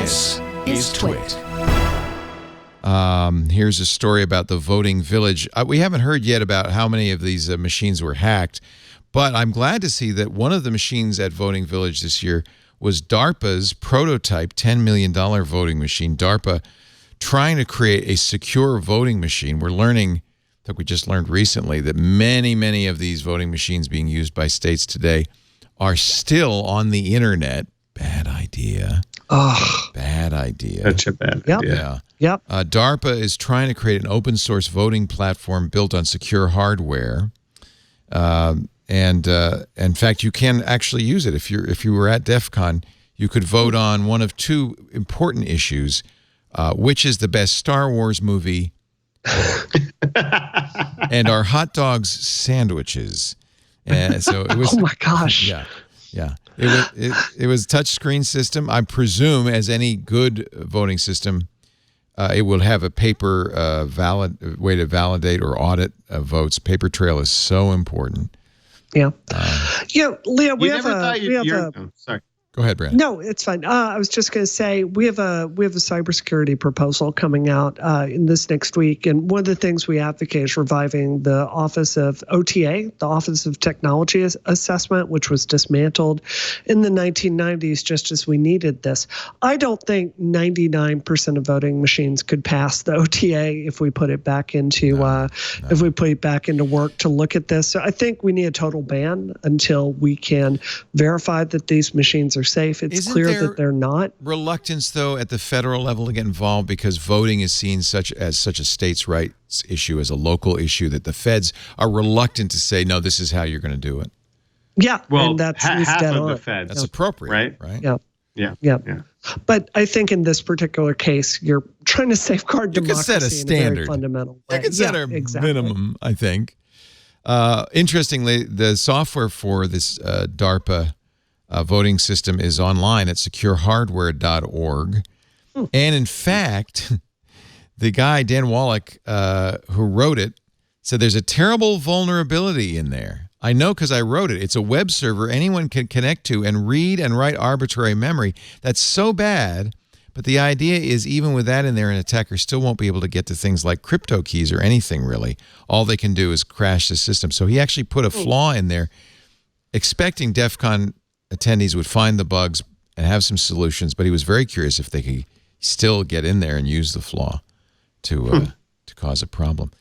This is TWiT. Here's a story about the voting village. We haven't heard yet about how many of these machines were hacked, but I'm glad to see that one of the machines at Voting Village this year was DARPA's prototype $10 million voting machine. DARPA trying to create a secure voting machine. We're learning, I think we just learned recently, that many of these voting machines being used by states today are still on the internet. Bad idea. Oh, bad idea. Such a bad idea. Yeah. Yep. DARPA is trying to create an open source voting platform built on secure hardware. In fact, you can actually use it. If you were at DEF CON, you could vote on one of two important issues, which is the best Star Wars movie and are hot dogs sandwiches. And so it was. Oh my gosh. Yeah. It was a touchscreen system. I presume, as any good voting system, it will have a paper valid way to validate or audit votes. Paper trail is so important. Yeah. Leo, sorry. Go ahead, Brianna. No, it's fine. I was just going to say we have a cybersecurity proposal coming out in this next week, and one of the things we advocate is reviving the Office of OTA, the Office of Technology Assessment, which was dismantled in the 1990s just as we needed this. I don't think 99% of voting machines could pass the OTA if we put it back into if we put it back into work to look at this. So I think we need a total ban until we can verify that these machines are safe. It's clear that they're not. Reluctance, though, at the federal level to get involved because voting is seen as such a states' rights issue, as a local issue, that the feds are reluctant to say, no, this is how you're going to do it. Yeah, well, and that's half of the feds. That's appropriate, right? Yeah. But I think in this particular case, you're trying to safeguard democracy. You could set a standard. In a very fundamental way. You could set a minimum, I think. Interestingly, the software for this DARPA voting system is online at securehardware.org. And in fact, the guy, Dan Wallach, who wrote it, said there's a terrible vulnerability in there. I know because I wrote it. It's a web server anyone can connect to and read and write arbitrary memory. That's so bad. But the idea is even with that in there, an attacker still won't be able to get to things like crypto keys or anything, really. All they can do is crash the system. So he actually put a flaw in there, expecting DEF CON attendees would find the bugs and have some solutions, but he was very curious if they could still get in there and use the flaw to cause a problem.